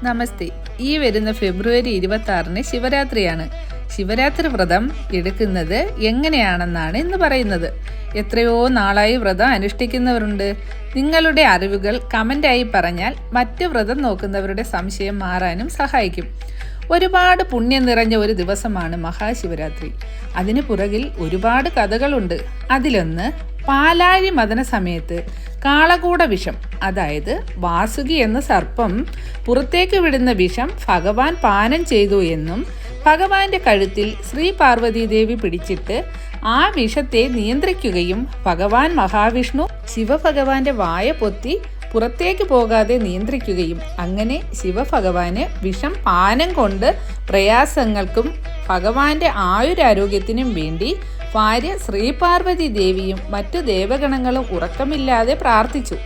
നമസ്തേ. ഈ വരുന്ന ഫെബ്രുവരി 26 ശിവരാത്രിയാണ്. ശിവരാത്രി വ്രതം എടുക്കുന്നത് എങ്ങനെയാണെന്നാണ് ഇന്ന് പറയുന്നത്. എത്രയോ നാളായി വ്രതം അനുഷ്ഠിക്കുന്നവരുണ്ട്. നിങ്ങളുടെ അറിവുകൾ കമൻ്റായി പറഞ്ഞാൽ മറ്റ് വ്രതം നോക്കുന്നവരുടെ സംശയം മാറാനും സഹായിക്കും. ഒരുപാട് പുണ്യം നിറഞ്ഞ ഒരു ദിവസമാണ് മഹാശിവരാത്രി. അതിന് പുറകിൽ ഒരുപാട് കഥകളുണ്ട്. അതിലൊന്ന്, പാലാഴി മദന സമയത്ത് കാളകൂട വിഷം, അതായത് വാസുകി എന്ന സർപ്പം പുറത്തേക്ക് വിടുന്ന വിഷം ഭഗവാൻ പാനം ചെയ്തു എന്നും ഭഗവാന്റെ കഴുത്തിൽ ശ്രീ പാർവതീദേവി പിടിച്ചിട്ട് ആ വിഷത്തെ നിയന്ത്രിക്കുകയും ഭഗവാൻ മഹാവിഷ്ണു ശിവഭഗവാന്റെ വായ പൊത്തി പുറത്തേക്ക് പോകാതെ നിയന്ത്രിക്കുകയും അങ്ങനെ ശിവഭഗവാന് വിഷം പാനം കൊണ്ട് പ്രയാസങ്ങൾക്കും ഭഗവാന്റെ ആയുരാരോഗ്യത്തിനും വേണ്ടി ഭാര്യ ശ്രീപാർവതി ദേവിയും മറ്റു ദേവഗണങ്ങളും ഉറക്കമില്ലാതെ പ്രാർത്ഥിച്ചു.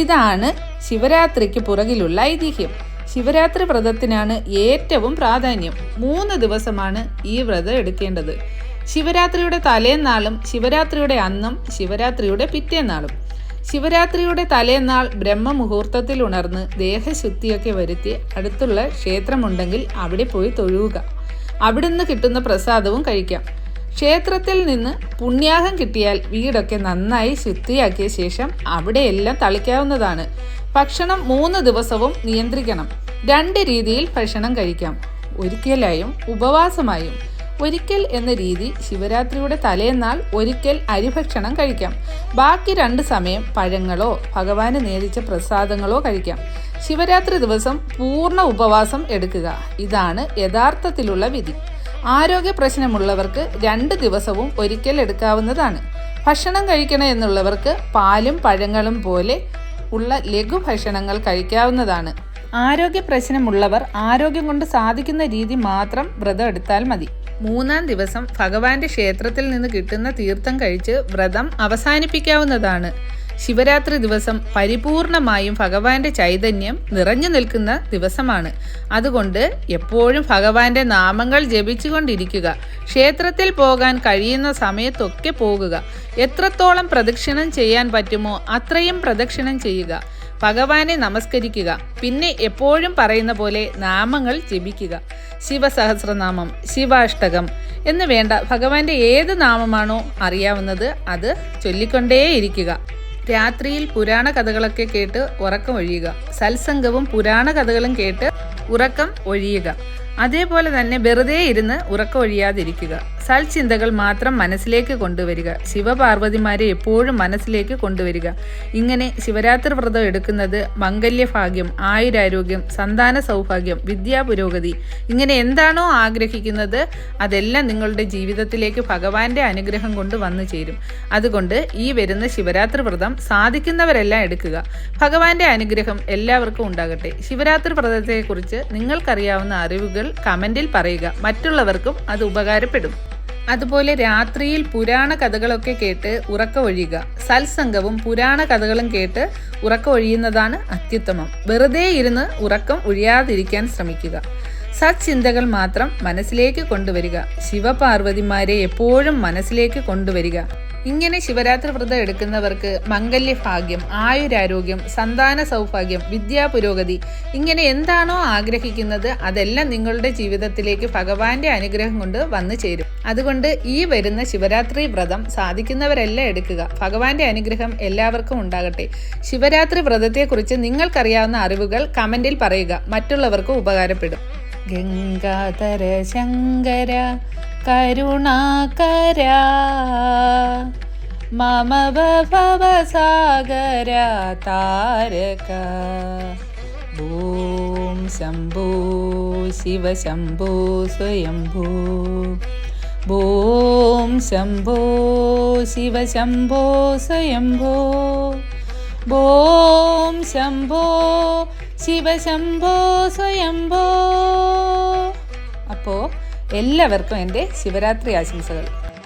ഇതാണ് ശിവരാത്രിക്ക് പുറകിലുള്ള ഐതിഹ്യം. ശിവരാത്രി വ്രതത്തിനാണ് ഏറ്റവും പ്രാധാന്യം. 3 ദിവസമാണ് ഈ വ്രതം എടുക്കേണ്ടത്. ശിവരാത്രിയുടെ തലേന്നാളും ശിവരാത്രിയുടെ അന്നും ശിവരാത്രിയുടെ പിറ്റേന്നാളും. ശിവരാത്രിയുടെ തലേന്നാൾ ബ്രഹ്മമുഹൂർത്തത്തിൽ ഉണർന്ന് ദേഹശുദ്ധിയൊക്കെ വരുത്തി അടുത്തുള്ള ക്ഷേത്രമുണ്ടെങ്കിൽ അവിടെ പോയി തൊഴുക. അവിടുന്ന് കിട്ടുന്ന പ്രസാദവും കഴിക്കാം. ക്ഷേത്രത്തിൽ നിന്ന് പുണ്യാഹം കിട്ടിയാൽ വീടൊക്കെ നന്നായി ശുദ്ധിയാക്കിയ ശേഷം അവിടെയെല്ലാം തളിക്കാവുന്നതാണ്. ഭക്ഷണം 3 ദിവസവും നിയന്ത്രിക്കണം. 2 രീതിയിൽ ഭക്ഷണം കഴിക്കാം, ഒരിക്കലായും ഉപവാസമായും. ഒരിക്കൽ എന്ന രീതി ശിവരാത്രിയുടെ തലേന്നാൾ ഒരിക്കൽ അരിഭക്ഷണം കഴിക്കാം. ബാക്കി 2 സമയം പഴങ്ങളോ ഭഗവാന് നേദിച്ച പ്രസാദങ്ങളോ കഴിക്കാം. ശിവരാത്രി ദിവസം പൂർണ്ണ ഉപവാസം എടുക്കുക. ഇതാണ് യഥാർത്ഥത്തിലുള്ള വിധി. ആരോഗ്യ പ്രശ്നമുള്ളവർക്ക് 2 ദിവസവും ഒരിക്കൽ എടുക്കാവുന്നതാണ്. ഭക്ഷണം കഴിക്കണം എന്നുള്ളവർക്ക് പാലും പഴങ്ങളും പോലെ ഉള്ള ലഘുഭക്ഷണങ്ങൾ കഴിക്കാവുന്നതാണ്. ആരോഗ്യ പ്രശ്നമുള്ളവർ ആരോഗ്യം കൊണ്ട് സാധിക്കുന്ന രീതി മാത്രം വ്രതം എടുത്താൽ മതി. 3-ാം ദിവസം ഭഗവാന്റെ ക്ഷേത്രത്തിൽ നിന്ന് കിട്ടുന്ന തീർത്ഥം കഴിച്ച് വ്രതം അവസാനിപ്പിക്കാവുന്നതാണ്. ശിവരാത്രി ദിവസം പരിപൂർണമായും ഭഗവാന്റെ ചൈതന്യം നിറഞ്ഞു നിൽക്കുന്ന ദിവസമാണ്. അതുകൊണ്ട് എപ്പോഴും ഭഗവാന്റെ നാമങ്ങൾ ജപിച്ചുകൊണ്ടിരിക്കുക. ക്ഷേത്രത്തിൽ പോകാൻ കഴിയുന്ന സമയത്തൊക്കെ പോകുക. എത്രത്തോളം പ്രദക്ഷിണം ചെയ്യാൻ പറ്റുമോ അത്രയും പ്രദക്ഷിണം ചെയ്യുക. ഭഗവാനെ നമസ്കരിക്കുക. പിന്നെ എപ്പോഴും പറയുന്ന പോലെ നാമങ്ങൾ ജപിക്കുക. ശിവസഹസ്രനാമം, ശിവാഷ്ടകം എന്ന് വേണ്ട ഭഗവാന്റെ ഏത് നാമമാണോ അറിയാവുന്നത് അത് ചൊല്ലിക്കൊണ്ടേയിരിക്കുക. രാത്രിയിൽ പുരാണ കഥകളൊക്കെ കേട്ട് ഉറക്കം ഒഴിയുക. സത്സംഗവും പുരാണ കഥകളും കേട്ട് ഉറക്കം ഒഴിയുക. അതേപോലെ തന്നെ വെറുതെ ഇരുന്ന് ഉറക്കം ഒഴിയാതിരിക്കുക. സൽചിന്തകൾ മാത്രം മനസ്സിലേക്ക് കൊണ്ടുവരിക. ശിവപാർവതിമാരെ എപ്പോഴും മനസ്സിലേക്ക് കൊണ്ടുവരിക. ഇങ്ങനെ ശിവരാത്രി വ്രതം എടുക്കുന്നത് മംഗല്യഭാഗ്യം, ആയുരാരോഗ്യം, സന്താന സൗഭാഗ്യം, വിദ്യാപുരോഗതി, ഇങ്ങനെ എന്താണോ ആഗ്രഹിക്കുന്നത് അതെല്ലാം നിങ്ങളുടെ ജീവിതത്തിലേക്ക് ഭഗവാന്റെ അനുഗ്രഹം കൊണ്ട് വന്നു ചേരും. അതുകൊണ്ട് ഈ വരുന്ന ശിവരാത്രി വ്രതം സാധിക്കുന്നവരെല്ലാം എടുക്കുക. ഭഗവാന്റെ അനുഗ്രഹം എല്ലാവർക്കും ഉണ്ടാകട്ടെ. ശിവരാത്രി വ്രതത്തെക്കുറിച്ച് നിങ്ങൾക്കറിയാവുന്ന അറിവുകൾ കമന്റിൽ പറയുക. മറ്റുള്ളവർക്കും അത് ഉപകാരപ്പെടും. അതുപോലെ രാത്രിയിൽ പുരാണ കഥകളൊക്കെ കേട്ട് ഉറക്കം ഒഴിയുക. സത്സംഗവും പുരാണ കഥകളും കേട്ട് ഉറക്കം ഒഴിയുന്നതാണ് അത്യുത്തമം. വെറുതെ ഇരുന്ന് ഉറക്കം ഒഴിയാതിരിക്കാൻ ശ്രമിക്കുക. സത്ചിന്തകൾ മാത്രം മനസ്സിലേക്ക് കൊണ്ടുവരിക. ശിവപാർവതിമാരെ എപ്പോഴും മനസ്സിലേക്ക് കൊണ്ടുവരിക. ഇങ്ങനെ ശിവരാത്രി വ്രതം എടുക്കുന്നവർക്ക് മംഗല്യഭാഗ്യം, ആയുരാരോഗ്യം, സന്താന സൗഭാഗ്യം, വിദ്യാപുരോഗതി, ഇങ്ങനെ എന്താണോ ആഗ്രഹിക്കുന്നത് അതെല്ലാം നിങ്ങളുടെ ജീവിതത്തിലേക്ക് ഭഗവാന്റെ അനുഗ്രഹം കൊണ്ട് വന്നു ചേരും. അതുകൊണ്ട് ഈ വരുന്ന ശിവരാത്രി വ്രതം സാധിക്കുന്നവരെല്ലാം എടുക്കുക. ഭഗവാന്റെ അനുഗ്രഹം എല്ലാവർക്കും ഉണ്ടാകട്ടെ. ശിവരാത്രി വ്രതത്തെക്കുറിച്ച് നിങ്ങൾക്കറിയാവുന്ന അറിവുകൾ കമന്റിൽ പറയുക. മറ്റുള്ളവർക്കും ഉപകാരപ്പെടും. ഗംഗാധര ശങ്കര കരുണാകര മമ ഭവസാഗര താരക ഓം ശംഭോ ശിവ ശംഭോ സ്വയംഭൂ ഓം ശംഭോ ശിവ ശംഭോ സ്വയംഭോ ഓം ശംഭോ ശിവ ശംഭോ സ്വയംഭോ. അപ്പോൾ എല്ലാവർക്കും എൻ്റെ ശിവരാത്രി ആശംസകൾ.